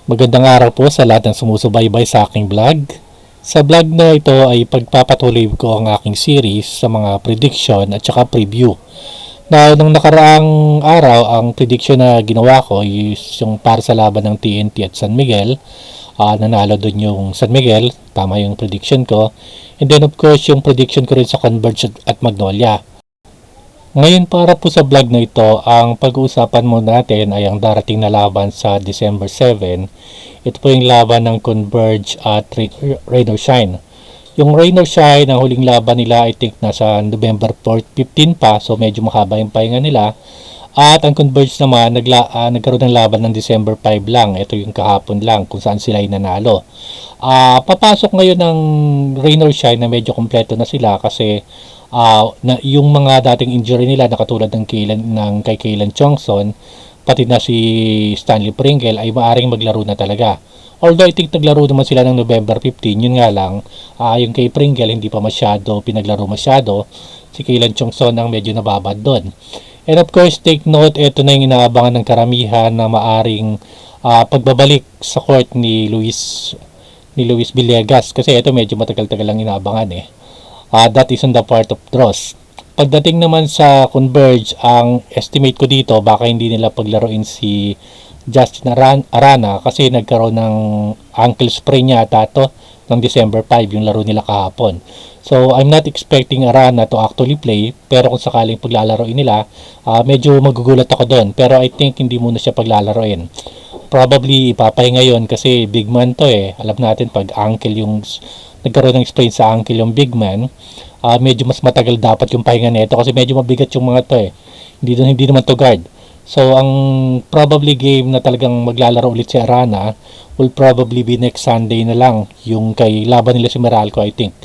Magandang araw po sa lahat ng sumusubaybay sa aking vlog. Sa vlog na ito ay pagpapatuloy ko ang aking series sa mga prediction at saka preview. Nung nakaraang araw, ang prediction na ginawa ko is yung para sa laban ng TNT at San Miguel. Nanalo doon yung San Miguel, tama yung prediction ko. And then of course yung prediction ko rin sa Converge at Magnolia. Ngayon para po sa vlog na ito, ang pag-uusapan mo natin ay ang darating na laban sa December 7. Ito po yung laban ng Converge at Rain or Shine. Yung Rain or Shine, ang huling laban nila I think nasa November 15 pa, so medyo mahaba yung pahinga nila. At ang Converge naman, nagkaroon ng laban ng December 5 lang. Ito yung kahapon lang kung saan sila ay nanalo. Papasok ngayon ng Rain or Shine na medyo kompleto na sila kasi yung mga dating injury nila na katulad ng kay Kaylan Chongson pati na si Stanley Pringle ay maaring maglaro na talaga. Although I think naglaro naman sila ng November 15, yun nga lang yung kay Pringle hindi pa pinaglaro masyado. Si Kaylan Chongson ang medyo nababad doon. And of course, take note, ito na yung inaabangan ng karamihan na maaring pagbabalik sa court ni Luis Villegas kasi ito medyo matagal-tagal lang inaabangan eh. That is on the part of draws. Pagdating naman sa Converge, ang estimate ko dito, baka hindi nila paglaruin si Justin Arana kasi nagkaroon ng ankle sprain niya ata ng December 5 yung laro nila kahapon. So I'm not expecting Arana to actually play, pero kung sakaling paglalaroin nila, medyo magugulat ako doon. Pero I think hindi muna siya paglalaroin. Probably ipapahinga ngayon kasi big man to eh. Alam natin pag ankle yung nagkaroon ng sprain sa ankle yung big man, medyo mas matagal dapat yung pahinga nito kasi medyo mabigat yung mga to eh. Hindi naman to guard. So ang probably game na talagang maglalaro ulit si Arana will probably be next Sunday na lang, yung kay laban nila si Meralco I think.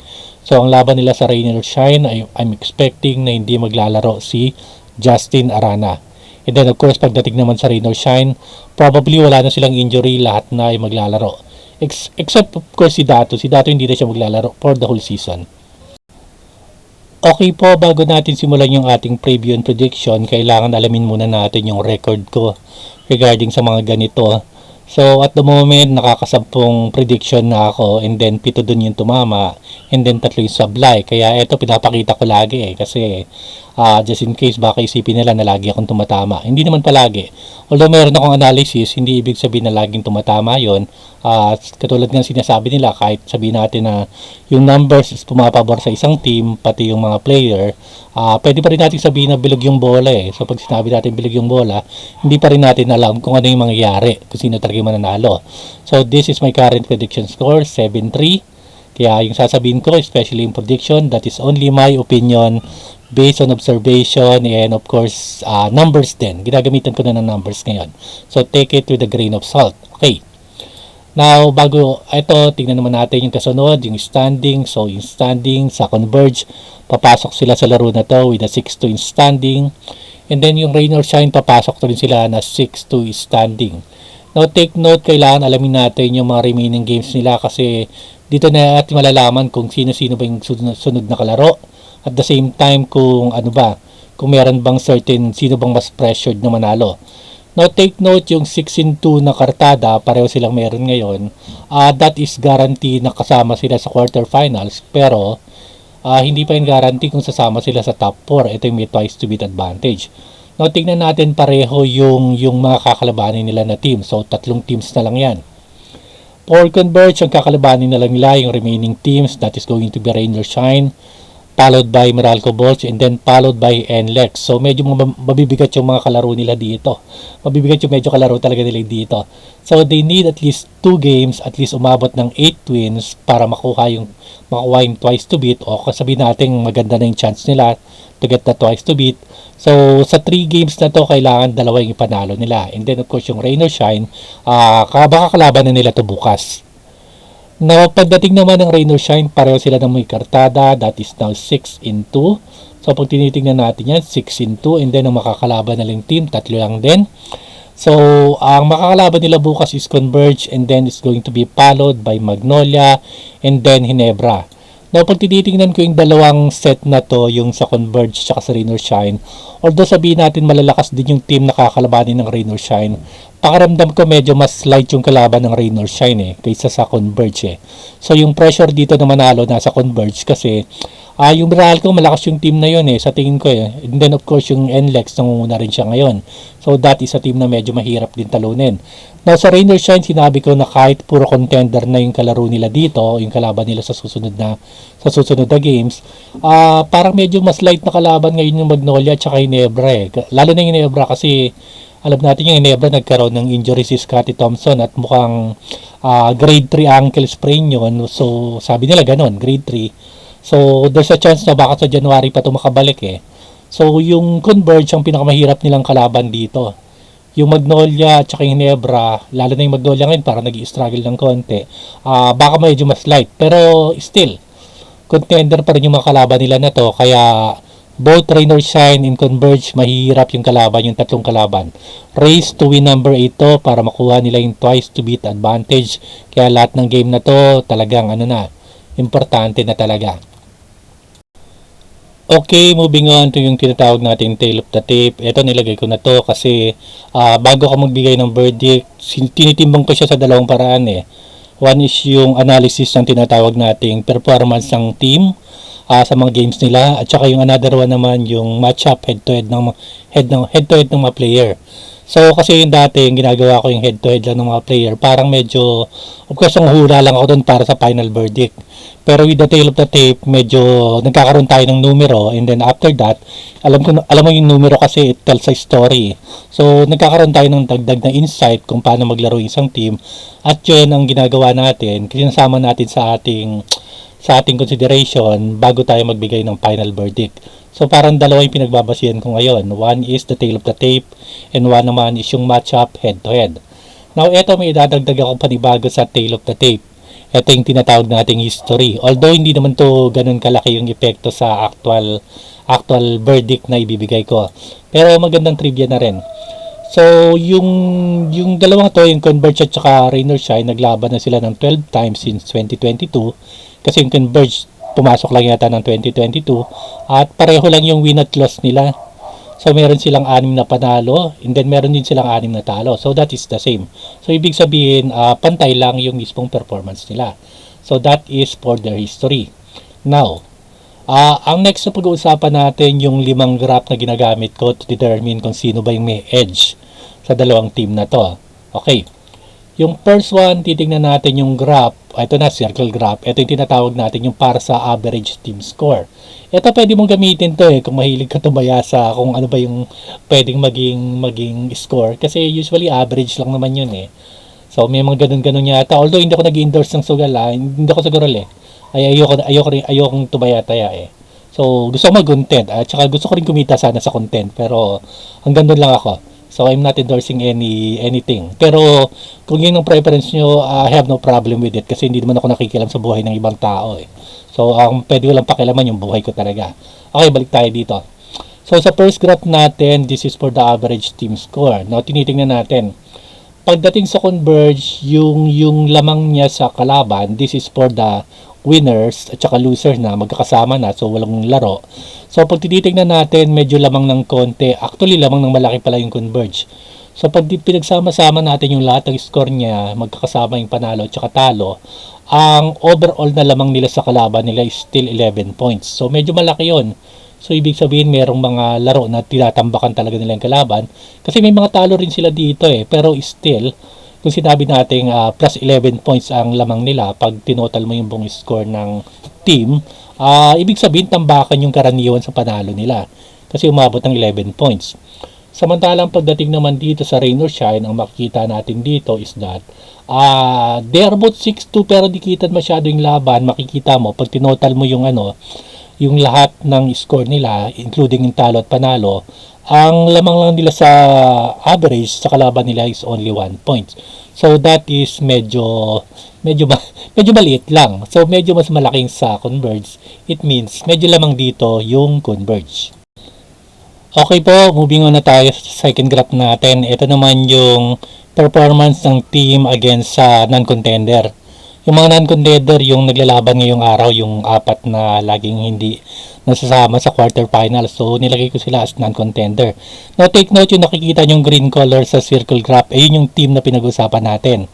So ang laban nila sa Rain or Shine, I'm expecting na hindi maglalaro si Justin Arana. And then of course pagdating naman sa Rain or Shine, probably wala na silang injury, lahat na ay maglalaro. Except of course si Dato hindi na siya maglalaro for the whole season. Okay po, bago natin simulan yung ating preview and prediction, kailangan alamin muna natin yung record ko regarding sa mga ganito. So at the moment, nakakasampung prediction na ako and then 7 dun yung tumama and then 3 yung sablay. Kaya ito pinapakita ko lagi eh kasi just in case baka isipin nila na lagi akong tumatama. Hindi naman palagi. Although meron akong analysis, hindi ibig sabihin na laging tumatama yon. Katulad ng sinasabi nila, kahit sabihin natin na yung numbers is pumapabor sa isang team, pati yung mga player, pwede pa rin natin sabihin na bilog yung bola eh. So pag sinabi natin bilog yung bola, hindi pa rin natin alam kung ano yung mangyayari, kung sino talaga yung mananalo. So this is my current prediction score, 7-3. Kaya yung sasabihin ko, especially in prediction, that is only my opinion based on observation and of course numbers din. Ginagamitan ko na ng numbers ngayon. So take it with a grain of salt. Okay. Now, bago ito, tingnan naman natin yung kasunod, yung standing. So, yung standing sa Converge, papasok sila sa laro na to with a 6-2 in standing. And then, yung Rain or Shine, papasok to rin sila na 6-2 standing. Now, take note, kailangan alamin natin yung mga remaining games nila kasi dito na natin malalaman kung sino-sino ba yung sunod na kalaro. At the same time, kung meron bang certain, sino bang mas pressured na manalo. Now, take note, yung 6-2 na kartada, pareho silang meron ngayon. That is guarantee na kasama sila sa quarterfinals. Pero, hindi pa yung guarantee kung sasama sila sa top 4. Ito yung may twice to beat advantage. Now, tingnan natin pareho yung mga kakalabanin nila na team. So, 3 teams na lang yan. For Converge, ang kakalabanin na lang nila yung remaining teams. That is going to be Rain or Shine, followed by Meralco Bulls, and then followed by NLEX. So medyo mabibigat yung mga kalaro nila dito. Mabibigat yung medyo kalaro talaga nila dito. So they need at least 2 games, at least umabot ng 8 wins para makuha yung twice to beat, o sabihin natin maganda na yung chance nila to get the twice to beat. So sa 3 games na to, kailangan 2 yung ipanalo nila. And then of course yung Rain or Shine, baka kalaban na nila to bukas. Now, pagdating naman ng Rain or Shine, pareho sila ng may kartada. That is now 6-2. So, pag tinitingnan natin yan, 6-2. And then, ang makakalaban na lang team, 3 lang din. So, ang makakalaban nila bukas is Converge. And then, it's going to be followed by Magnolia. And then, Ginebra. Now, pag tinitingnan ko yung dalawang set na to, yung sa Converge at sa Rain or Shine, although sabihin natin malalakas din yung team na kakalabanin ng Rain or Shine, pakiramdam ko medyo mas light yung kalaban ng Rain or Shine kaysa sa Converge So, yung pressure dito na manalo nasa Converge kasi yung Real ko malakas yung team na yun sa tingin ko And then of course yung NLEX nangunguna rin siya ngayon. So that is a team na medyo mahirap din talunin. Now sa Rain or Shine, sinabi ko na kahit puro contender na yung kalaro nila dito, yung kalaban nila sa susunod na games, parang medyo mas light na kalaban ngayon yung Magnolia at saka Ginebra Lalo na yung Ginebra kasi alam natin yung Ginebra nagkaroon ng injury si Scottie Thompson at mukhang grade 3 ankle sprain yun. So sabi nila ganon, grade 3. So, there's a chance na baka sa January pa ito makabalik So, yung Converge ang pinakamahirap nilang kalaban dito. Yung Magnolia at saka yung Ginebra, lalo na yung Magnolia ngayon para nag-i-struggle ng konti, baka medyo mas light. Pero still, contender pa rin yung mga kalaban nila na to. Kaya, both Rain or Shine and Converge, mahirap yung kalaban, yung tatlong kalaban. Race to win number 8 to para makuha nila yung twice to beat advantage. Kaya lahat ng game na to, talagang importante na talaga. Okay, moving on to yung tinatawag natin tail of the tape. Ito nilagay ko na to kasi bago ka magbigay ng verdict, tinitimbang ko siya sa dalawang paraan One is yung analysis ng tinatawag nating performance ng team sa mga games nila at saka yung another one naman yung matchup head to head ng mga player. So kasi yung dati yung ginagawa ko yung head to head lang ng mga player, parang medyo of course ang hula lang ako doon para sa final verdict. Pero with the tail of the tape, medyo nagkakaroon tayo ng numero and then after that, alam mo yung numero kasi it tells a story. So nagkakaroon tayo ng dagdag na insight kung paano maglaro yung isang team at yun ang ginagawa natin, sinasama natin sa ating consideration bago tayo magbigay ng final verdict. So parang dalawa yung pinagbabasihan ko ngayon. One is the tail of the tape and one naman is yung matchup head to head. Now eto may idadagdag ako panibago sa tail of the tape. Ito yung tinatawag nating history. Although hindi naman to ganun kalaki yung epekto sa actual verdict na ibibigay ko. Pero magandang trivia na rin. So, yung dalawang to, yung Converge at saka Rain or Shine, naglaban na sila ng 12 times since 2022. Kasi yung Converge, pumasok lang yata ng 2022. At pareho lang yung win at loss nila. So, meron silang 6 na panalo, and then meron din silang 6 na talo. So, that is the same. So, ibig sabihin, pantay lang yung mismong performance nila. So, that is for their history. Now, ang next na pag-uusapan natin yung 5 graph na ginagamit ko to determine kung sino ba yung may edge sa dalawang team na to. Okay. Yung first one, titingnan natin yung graph. Ito na, circle graph. Ito yung tinatawag natin yung para sa average team score. Ito pwede mong gamitin to kung mahilig ka tumaya sa kung ano ba yung pwedeng maging score. Kasi usually average lang naman yun So may mga ganun-ganun yata. Although hindi ako nag-endorse ng sugal hindi ako sugal ay ayokong tumaya-taya So gusto ko mag-content at saka gusto ko rin kumita sana sa content. Pero hanggang doon lang ako. So I'm not endorsing anything. Pero kung yun ang preference nyo, I have no problem with it kasi hindi naman ako nakikialam sa buhay ng ibang tao So pwede ko lang pakialaman yung buhay ko talaga. Okay, balik tayo dito. So sa first graph natin, this is for the average team score. Now tinitingnan natin. Pagdating sa Converge, yung lamang niya sa kalaban, this is for the winners at saka losers na magkakasama na, so walang laro. So pag tinitingnan natin, medyo lamang ng konti. Actually, lamang ng malaki pala yung Converge. So pag pinagsama-sama natin yung lahat ng score niya, magkakasama yung panalo at saka talo, ang overall na lamang nila sa kalaban nila is still 11 points. So medyo malaki yon. So ibig sabihin merong mga laro na tinatambakan talaga nila yung kalaban. Kasi may mga talo rin sila dito pero still, kung sinabi natin plus 11 points ang lamang nila pag tinotal mo yung buong score ng team, ibig sabihin tambakan yung karaniwan sa panalo nila. Kasi umabot ng 11 points. Samantalang pagdating naman dito sa Rain or Shine, ang makikita natin dito is that they are both 6-2 pero di kita masyado yung laban. Makikita mo pag tinotal mo yung yung lahat ng score nila, including yung talo at panalo, ang lamang lang nila sa average sa kalaban nila is only 1 point. So that is medyo maliit lang. So medyo mas malaking sa Converge. It means medyo lamang dito yung Converge. Okay po, moving on na tayo sa second graph natin. Ito naman yung performance ng team against sa non-contender. Yung mga non-contender, yung naglalaban ngayong araw, yung apat na laging hindi nasasama sa quarterfinals. So, nilagay ko sila as non-contender. Now, take note yung nakikita yung green color sa circle graph. Ayun yung team na pinag-usapan natin.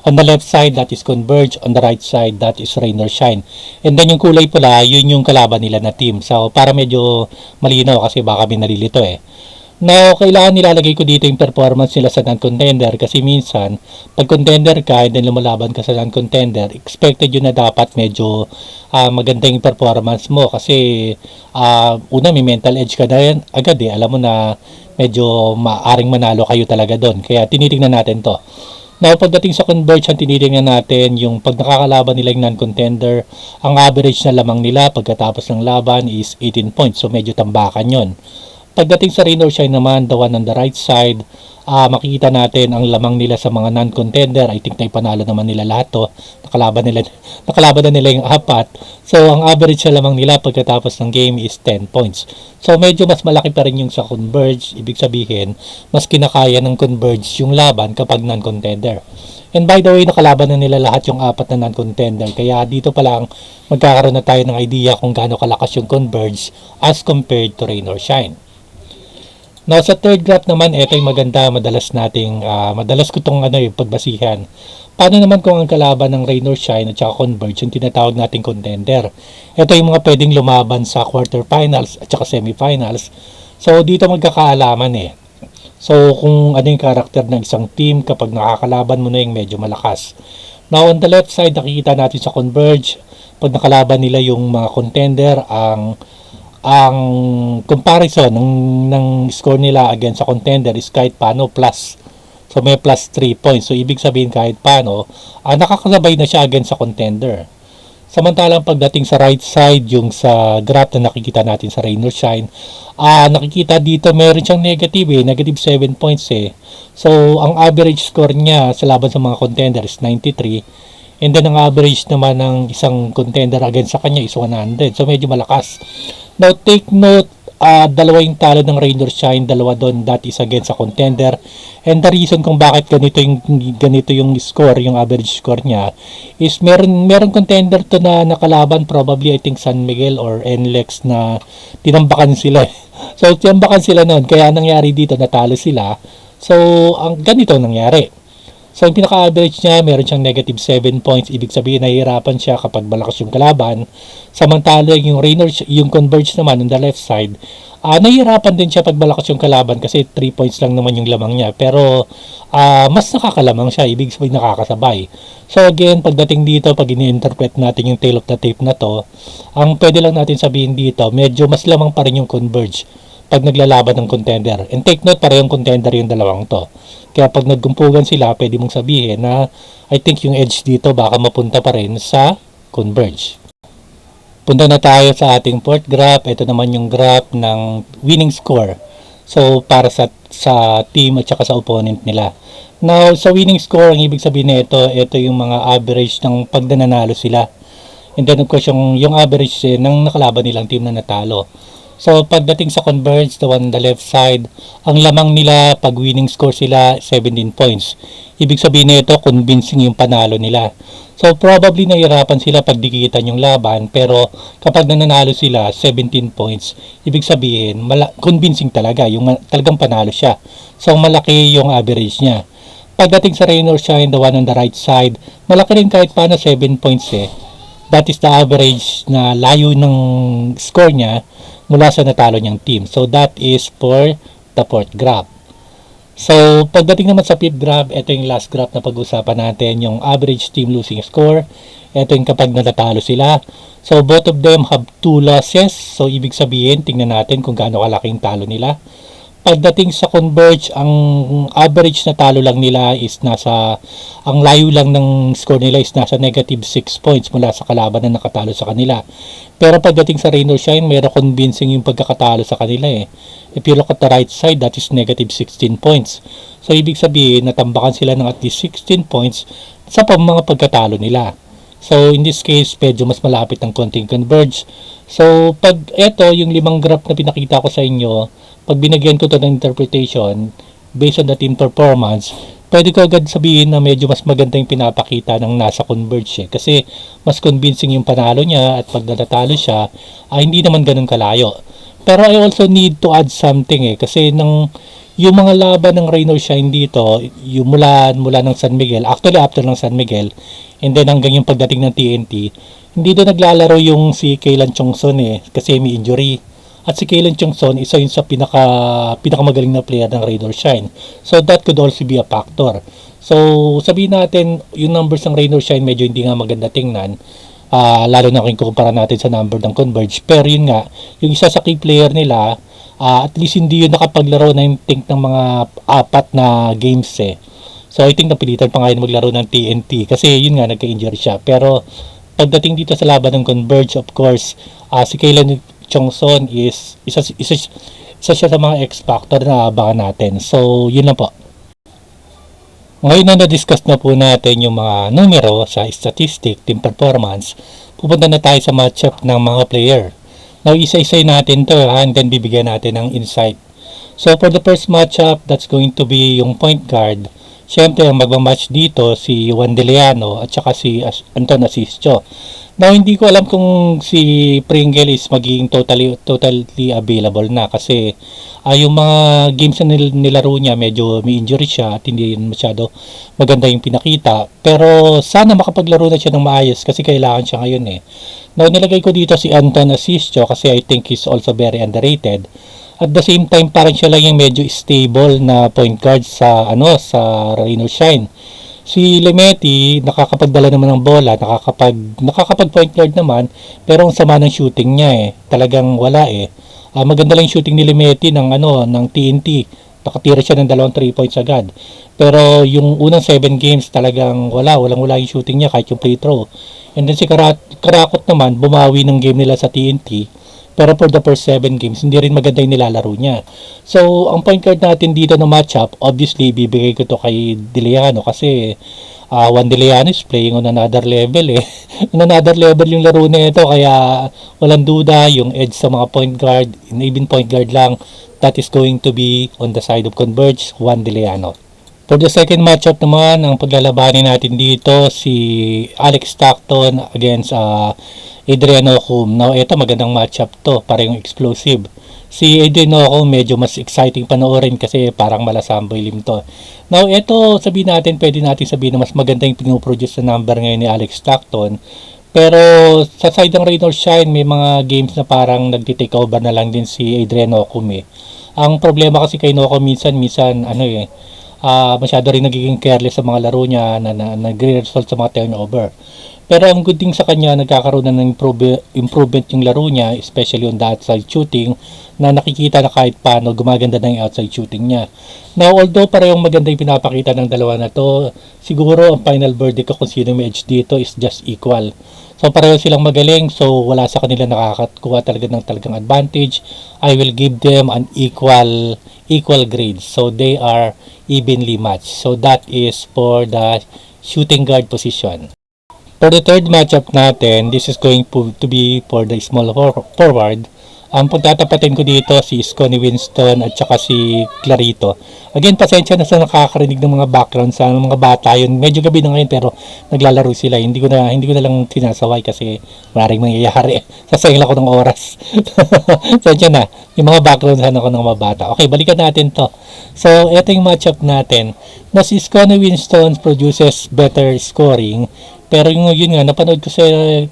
On the left side, that is Converge. On the right side, that is Rain or Shine. And then yung kulay pula, yun yung kalaban nila na team. So, para medyo malinaw kasi baka may nalilito eh. Now, kailangan nilalagay ko dito yung performance nila sa non-contender kasi minsan, pag contender ka and then lumalaban ka sa non-contender, expected yun na dapat medyo maganda yung performance mo kasi una may mental edge ka na yan agad eh. Alam mo na medyo maaring manalo kayo talaga doon. Kaya tinitingnan natin to. Now, pagdating sa Converge, ang tinitingnan natin yung pag nakakalaban nila yung non-contender, ang average na lamang nila pagkatapos ng laban is 18 points. So, medyo tambakan yon. Pagdating sa Rain or Shine naman, the one on the right side, makikita natin ang lamang nila sa mga non-contender. I think na ipanalo naman nila lahat to. Nakalaban na nila yung apat. So, ang average na lamang nila pagkatapos ng game is 10 points. So, medyo mas malaki pa rin yung sa Converge. Ibig sabihin, mas kinakaya ng Converge yung laban kapag non-contender. And by the way, nakalaban na nila lahat yung apat na non-contender. Kaya dito pa lang magkakaroon na tayo ng idea kung gaano kalakas yung Converge as compared to Rain or Shine. Now, sa third graph naman, ito yung maganda, madalas ko itong pagbasihan. Paano naman kung ang kalaban ng Rain or Shine at saka Converge, yung tinatawag nating contender? Ito yung mga pwedeng lumaban sa quarterfinals at saka semifinals. So, dito magkakaalaman eh. So, kung ano yung karakter ng isang team kapag nakakalaban mo na yung medyo malakas. Now, on the left side, nakikita natin sa Converge, pag nakalaban nila yung mga contender, ang comparison ng score nila against sa contender is kahit paano plus. So may plus 3 points. So ibig sabihin kahit paano, nakakasabay na siya against sa contender. Samantalang pagdating sa right side, yung sa graph na nakikita natin sa Rain or Shine, nakikita dito meron siyang negative 7 points eh. So ang average score niya sa laban sa mga contender is 93. And then ang average naman ng isang contender against sa kanya is 100. So medyo malakas. Now take note, dalawa yung talo ng Rain or Shine, dalawa doon, that is against sa contender. And the reason kung bakit ganito yung score, yung average score niya, is meron contender to na nakalaban, probably I think San Miguel or NLEX na tinambakan sila. So tinambakan sila noon, kaya nangyari dito, natalo sila. So ang ganito nangyari. So, yung pinaka-average niya, meron siyang negative 7 points. Ibig sabihin, nahihirapan siya kapag malakas yung kalaban. Samantala, yung Converge naman on the left side, nahihirapan din siya pag malakas yung kalaban kasi 3 points lang naman yung lamang niya. Pero, mas nakakalamang siya. Ibig sabihin, nakakasabay. So, again, pagdating dito, pag ini-interpret natin yung tail of the tape na to, ang pwede lang natin sabihin dito, medyo mas lamang pa rin yung Converge pag naglalaban ng contender. And take note, parehong contender yung dalawang to. Kaya pag nagkumpugan sila, pwede mong sabihin na I think yung edge dito baka mapunta pa rin sa Converge. Punta na tayo sa ating fourth graph. Ito naman yung graph ng winning score. So, para sa team at saka sa opponent nila. Now, sa winning score, ang ibig sabihin nito, ito yung mga average ng pag nanalo sila. And then, of course, yung average ng nakalaban nilang team na natalo. So, pagdating sa Converge, the one on the left side, ang lamang nila, pag winning score sila, 17 points. Ibig sabihin nito, convincing yung panalo nila. So, probably nahirapan sila pag dikitan yung laban, pero kapag nanalo sila, 17 points, ibig sabihin, convincing talaga, yung talagang panalo siya. So, malaki yung average niya. Pagdating sa Rain or Shine, the one on the right side, malaki rin kahit paano 7 points eh. That is the average na layo ng score niya mula sa natalo niyang team. So, that is for the fourth graph. So, pagdating naman sa fifth graph, ito yung last graph na pag-usapan natin, yung average team losing score. Ito yung kapag natatalo sila. So, both of them have 2 losses. So, ibig sabihin, tingnan natin kung gaano kalaking talo nila. Pagdating sa Converge, ang average na talo lang nila is ang layo lang ng score nila is nasa negative 6 points mula sa kalaban na nakatalo sa kanila. Pero pagdating sa Rain or Shine, mayroon convincing yung pagkakatalo sa kanila eh. If you look at the right side, that is negative 16 points. So, ibig sabihin, natambakan sila ng at least 16 points sa mga pagkatalo nila. So, in this case, medyo mas malapit ng konting Converge. So, pag ito, yung 5 graph na pinakita ko sa inyo, pag binigyan ko to ng interpretation, based on the team performance, pwede ko agad sabihin na medyo mas maganda yung pinapakita ng nasa Converge kasi mas convincing yung panalo niya at pag natatalo siya, hindi naman ganun kalayo. Pero I also need to add something kasi yung mga laban ng Rain or Shine dito, yung mula ng San Miguel, actually after ng San Miguel, and then hanggang yung pagdating ng TNT, hindi doon naglalaro yung si Kaylan Chongson kasi may injury. At si Kaylan Chongson, isa yun sa pinakamagaling na player ng Rain or Shine. So that could also be a factor. So sabihin natin, yung numbers ng Rain or Shine medyo hindi nga maganda tingnan. Lalo na kung kumpara natin sa number ng Converge. Pero yun nga, yung isa sa key player nila, at least hindi yun nakapaglaro na yung think ng mga 4 na games So I think napilitan pa nga yun maglaro ng TNT kasi yun nga nagka-injury siya. Pero pagdating dito sa laban ng Converge, of course, si Kaylan Chongson is isa siya sa mga X-factor na abangan natin. So yun lang po. Ngayon na na-discuss na po natin yung mga numero sa statistic, team performance, pupunta na tayo sa matchup ng mga player. Now, isa-isay natin to and then bibigyan natin ng insight. So, for the first matchup, that's going to be yung point guard. Siyempre, ang magmamatch dito si Juan Deleano at saka si Anton Asisio. Now, hindi ko alam kung si Pringle is magiging totally available na kasi yung mga games na nilaro niya medyo may injury siya at hindi masyado maganda yung pinakita. Pero sana makapaglaro na siya ng maayos kasi kailangan siya ngayon Now, nilagay ko dito si Anton Asisio kasi I think he's also very underrated. At the same time, parang siya lang yung medyo stable na point guard sa Rain or Shine. Si Lemeti, nakakapagdala naman ng bola, nakakapag point guard naman, pero ang sama ng shooting niya talagang wala maganda lang yung shooting ni Lemeti ng TNT. Nakatira siya ng 2 3 points agad. Pero yung unang 7 games talagang walang yung shooting niya kahit yung free throw. And then si Karakot naman, bumawi ng game nila sa TNT. Pero for the first 7 games, hindi rin maganda yung nilalaro niya. So, ang point guard natin dito na matchup, obviously, bibigay ko to kay Deleano kasi Juan Deleano is playing on another level on another level yung laro na ito, kaya walang duda yung edge sa mga point guard, even point guard lang, that is going to be on the side of Converge, Juan Deleano. For the second matchup naman, ang paglalabanin natin dito, si Alex Stockton against Adrian Ocum. Now, ito magandang matchup to, parang explosive. Si Adrian Ocum medyo mas exciting panoorin kasi parang malasamboy lim to. Now, ito pwede natin sabihin na mas maganda yung pinoproduce na number ngayon ni Alex Stockton. Pero sa side ng Rain or Shine, may mga games na parang nagti-take over na lang din si Adrian Ocum Ang problema kasi kay Ocum minsan masyado rin nagiging careless sa mga laro niya na nagre-result sa mga turnover. Pero ang good thing sa kanya, nagkakaroon na ng improvement yung laro niya, especially on the outside shooting, na nakikita na kahit paano gumaganda na yung outside shooting niya. Now, although parehong maganda yung pinapakita ng dalawa na to, siguro ang final verdict ko kung sino may edge dito is just equal. So, pareho silang magaling, so wala sa kanila nakakakuha talaga ng talagang advantage. I will give them an equal grade. So, they are evenly matched. So, that is for the shooting guard position. For the third matchup natin, this is going to be for the small forward. Ang pagtatapatin ko dito si Scottie Winston at saka si Clarito. Again, pasensya na sa nakakarinig ng mga background sa mga bata yun. Medyo gabi na ngayon pero naglalaro sila. Hindi ko na lang sinasaway kasi maraming mangyayari. Sasayang lang ko ng oras. Pasensya na. Yung mga background sana ko ng mga bata. Okay, balikan natin to. So, ito yung matchup natin. Na si Scottie Winston produces better scoring. Pero yun nga, napanood ko sa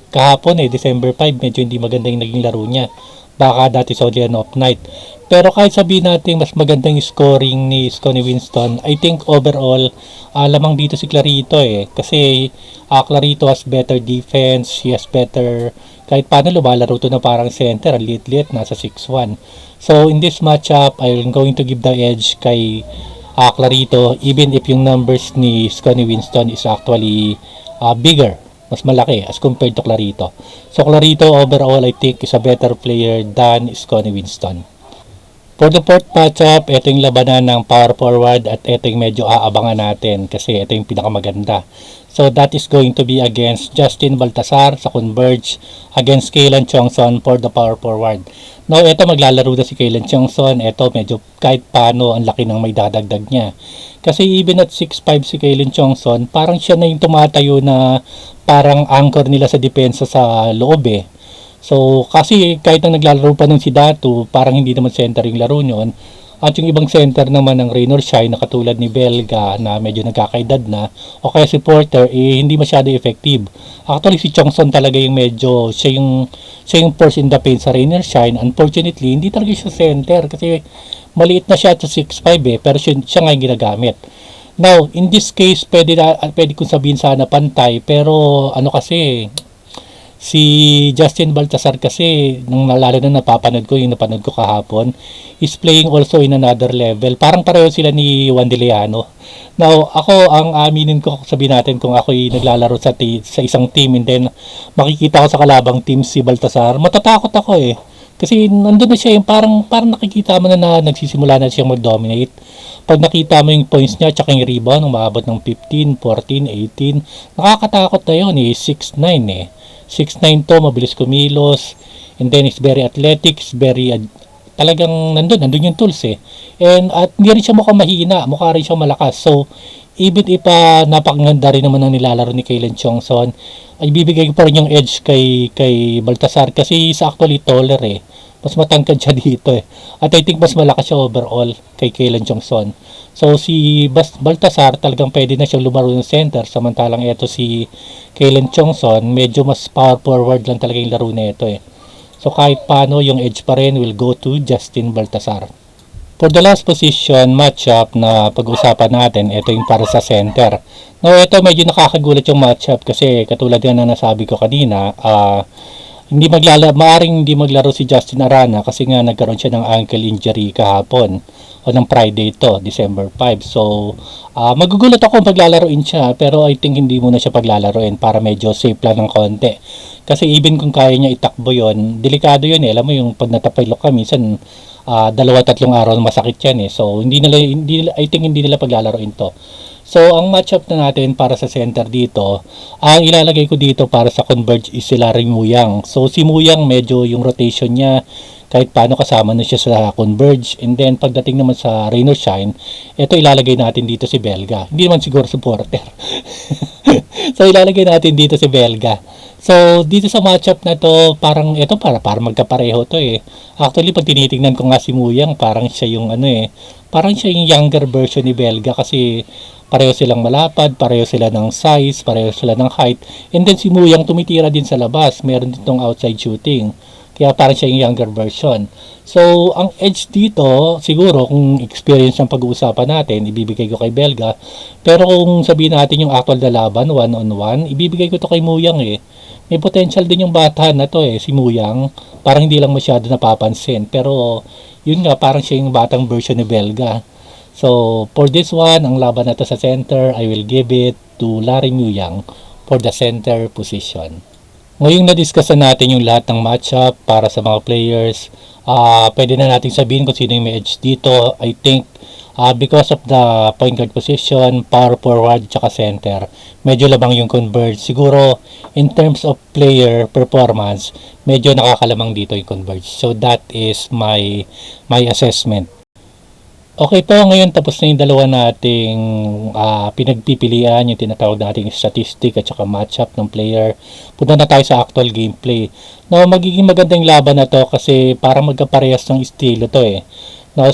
kahapon December 5, medyo hindi maganda yung naging laro niya. Baka dati sa only an off night. Pero kahit sabihin natin mas magandang scoring ni Scottie Winston, I think overall, lamang dito si Clarito Kasi Clarito has better defense, he has better, kahit paano lumalaro to na parang center, liit-liit, nasa 6'1". So in this matchup, I'm going to give the edge kay Clarito, even if yung numbers ni Scottie Winston is actually bigger, mas malaki as compared to Clarito. So Clarito overall I think is a better player than Scottie Winston. For the fourth matchup, ito yung labanan ng power forward at ito yung medyo aabangan natin kasi ito yung pinakamaganda. So that is going to be against Justin Baltasar sa Converge against Kaylan Chongson for the power forward. Now ito maglalaro na si Kaylan Chongson, ito medyo kahit paano ang laki ng may dadagdag niya. Kasi even at 6'5 si Kalen Chongson, parang siya na yung tumatayo na parang anchor nila sa depensa sa loob eh. So, kasi kahit na naglalaro pa nun si Datu, parang hindi naman center yung laro nyon. At yung ibang center naman ng Rain or Shine na katulad ni Belga na medyo nagkakaedad na o kaya si Porter hindi masyado effective. Actually si Chongson talaga yung medyo siya yung force in the paint sa Rain or Shine. Unfortunately hindi talaga siya center kasi maliit na siya at 6'5 pero siya nga yung ginagamit. Now, in this case pwede kong sabihin sana pantay pero ano kasi si Justin Baltasar kasi, lalo na napapanood ko, yung napanood ko kahapon, is playing also in another level. Parang pareho sila ni Juan De Leano. Now, ako, ang aminin ko, sabihin natin kung ako'y naglalaro sa isang team and then makikita ko sa kalabang team si Baltasar, matatakot ako eh. Kasi nandun na siya yung parang nakikita mo na nagsisimula na siyang mag-dominate. Pag nakita mo yung points niya tsaka yung rebound, umabot ng 15, 14, 18, nakakatakot na yun eh, 6'9 eh. 6'9 to, mabilis kumilos, and then is very athletic, is very talagang nandun yung tools eh. And at hindi rin siya mukhang mahina, mukha rin siya malakas. So, even if napakaganda rin naman ang nilalaro ni Kalen Chongson, ay bibigay ko pa rin yung edge kay Baltasar kasi sa actually taller eh. Mas matangkad siya dito eh. At I think mas malakas siya overall kay Kalen Chongson. So si Baltasar talagang pwede na siyang lumaro ng center samantalang ito si Kalen Chongson medyo mas power forward lang talaga yung laro na ito eh. So kahit paano yung edge pa rin will go to Justin Baltasar. For the last position matchup na pag-usapan natin, ito yung para sa center. Now ito medyo nakakagulat yung matchup kasi katulad nga na nasabi ko kanina, maaring hindi maglaro si Justin Arana kasi nga nagkaroon siya ng ankle injury kahapon o ng Friday to, December 5. So, magugulat ako kung paglalaroin siya pero I think hindi muna siya paglalaroin para medyo safe lang ng konti. Kasi even kung kaya niya itakbo yon, delikado yun eh. Alam mo yung pag natapilok ka, minsan 2-3 araw masakit yan eh. So, I think hindi nila paglalaroin to. So, ang matchup na natin para sa center dito, ang ilalagay ko dito para sa converge is si Larry Muyang. So, si Muyang medyo yung rotation niya, kahit paano kasama na siya sa converge. And then, pagdating naman sa Rain or Shine, ito ilalagay natin dito si Belga. Hindi naman siguro supporter. So, ilalagay natin dito si Belga. So, dito sa matchup na to, parang ito para magkapareho to eh. Actually, pag tinitingnan ko nga si Muyang, parang siya yung parang siya yung younger version ni Belga kasi pareho silang malapad, pareho sila ng size, pareho sila ng height. And then si Muyang tumitira din sa labas, meron ditong outside shooting. Kaya parang siya yung younger version. So, ang edge dito, siguro kung experience ang pag-uusapan natin, ibibigay ko kay Belga. Pero kung sabihin natin yung actual na laban, 1-on-1, ibibigay ko to kay Muyang eh. May potential din yung bata na to eh, si Muyang. Parang hindi lang masyado napapansin. Pero, yun nga, parang siya yung batang version ni Belga. So, for this one, ang laban na to sa center, I will give it to Larry Muyang for the center position. Ngayong na-discuss natin yung lahat ng matchup para sa mga players, pwede na natin sabihin kung sino yung may edge dito. I think because of the point guard position, power forward, tsaka center, medyo labang yung converge. Siguro, in terms of player performance, medyo nakakalamang dito yung converge. So, that is my assessment. Okay po, ngayon tapos na yung dalawa nating pinagpipilian, yung tinatawag nating statistic at saka matchup ng player. Punta na tayo sa actual gameplay. Now, magiging magandang laban na to kasi parang magkaparehas ng estilo to eh. Now,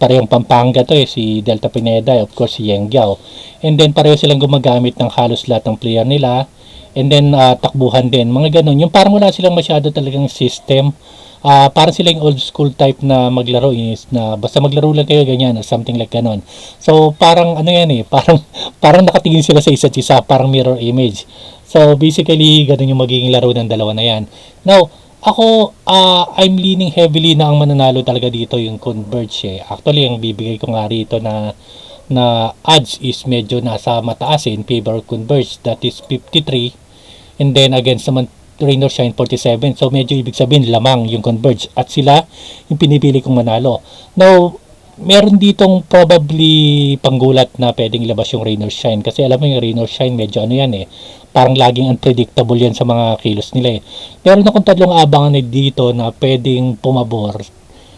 parehong Pampanga to eh, si Delta Pineda, of course si Yeng Giao. And then pareho silang gumagamit ng halos lahat ng player nila. And then takbuhan din, mga ganun. Yung parang wala silang masyado talagang system. Parang sila yung old school type na maglaro is na basta maglaro lang kayo ganyan or something like ganon. So parang yan eh, parang nakatingin sila sa isa't isa, parang mirror image. So basically ganun yung magiging laro ng dalawa na yan. Now, ako I'm leaning heavily na ang mananalo talaga dito yung converge eh. Actually ang bibigay ko nga rito na odds is medyo nasa mataas in favor of converge, that is 53, and then against naman Rain or Shine 47. So medyo ibig sabihin lamang yung converge at sila yung pinipili kong manalo. Now, meron ditong probably panggulat na pwedeng ilabas yung Rain or Shine kasi alam mo yung Rain or Shine medyo yan eh, parang laging unpredictable yan sa mga kilos nila eh. Meron akong tatlong abangan dito na pwedeng pumabor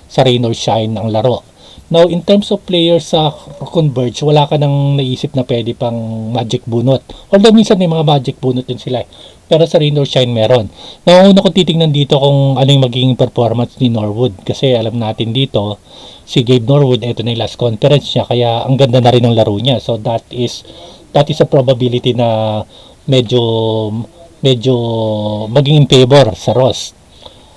sa Rain or Shine ang laro. Now, in terms of players sa Converge, wala ka nang naisip na pwede pang magic bunot. Although minsan may mga magic bunot din sila. Pero sa Rain or Shine meron. Now, una ko titingnan dito kung ano yung magiging performance ni Norwood. Kasi alam natin dito, si Gabe Norwood, ito na yung last conference niya. Kaya ang ganda na rin ng laro niya. So, that is a probability na medyo maging in favor sa Ross.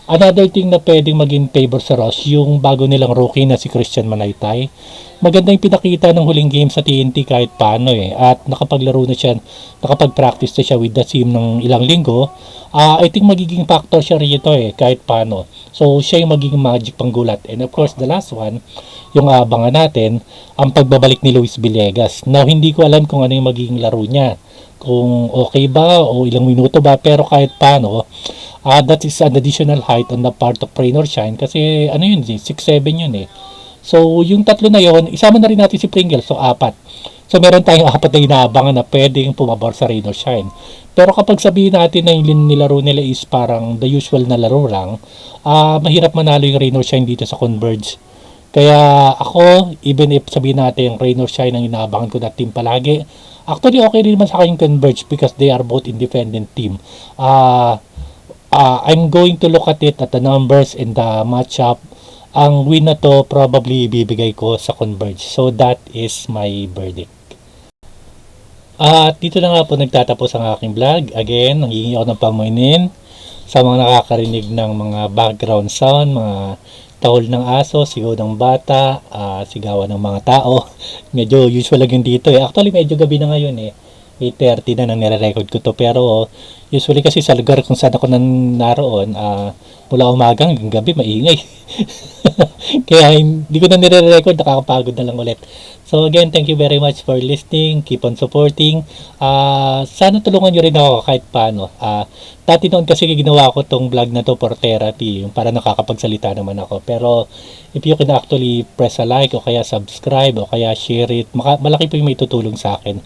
Another thing na pwedeng maging favor sa Ross, yung bago nilang rookie na si Christian Manaytay. Maganda yung pinakita ng huling game sa TNT kahit paano eh. At nakapaglaro na siya, nakapag-practice na siya with the team ng ilang linggo. I think magiging factor siya rito eh, kahit paano. So, siya yung magiging magic panggulat. And of course, the last one, yung abangan natin, ang pagbabalik ni Luis Villegas. Now, hindi ko alam kung ano yung magiging laro niya. Kung okay ba o ilang minuto ba, pero kahit paano, that is an additional height on the part of Rain or Shine kasi ano yun, 6'7 yun eh. So yung tatlo na yun, isama na rin natin si Pringle, so 4. So meron tayong 4 na inaabangan na pwedeng pumabor sa Rain or Shine. Pero kapag sabihin natin na yung nilaro nila is parang the usual na laro lang, mahirap manalo yung Rain or Shine dito sa Converge. Kaya ako, even if sabihin natin yung Rain or Shine ang inaabangan ko na team palagi, actually okay rin naman sa akin Converge because they are both independent team. I'm going to look at it at the numbers and the matchup. Ang win na to probably bibigay ko sa Converge. So that is my verdict. At dito na nga po nagtatapos ang aking vlog. Again, nangihingi ako ng pamuinin sa mga nakakarinig ng mga background sound, mga tahol ng aso, sigaw ng bata, sigawan ng mga tao. Medyo usual lang yun dito eh. Actually medyo gabi na ngayon eh. 8:30 na nang nire-record ko to, pero usually kasi sa lugar kung saan ako naroon, mula umaga hanggang gabi maingay. Kaya hindi ko na nire-record, nakakapagod na lang ulit. So again, thank you very much for listening, keep on supporting. Sana tulungan nyo rin ako kahit paano. Dati noon kasi ginawa ko tong vlog na to for therapy, yung para nakakapagsalita naman ako. Pero if you can actually press a like o kaya subscribe o kaya share it, malaki po yung may tutulong sa akin.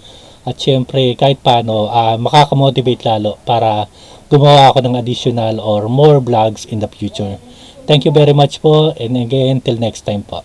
At syempre, kahit paano, makakamotivate lalo para gumawa ako ng additional or more vlogs in the future. Thank you very much po, and again, till next time po.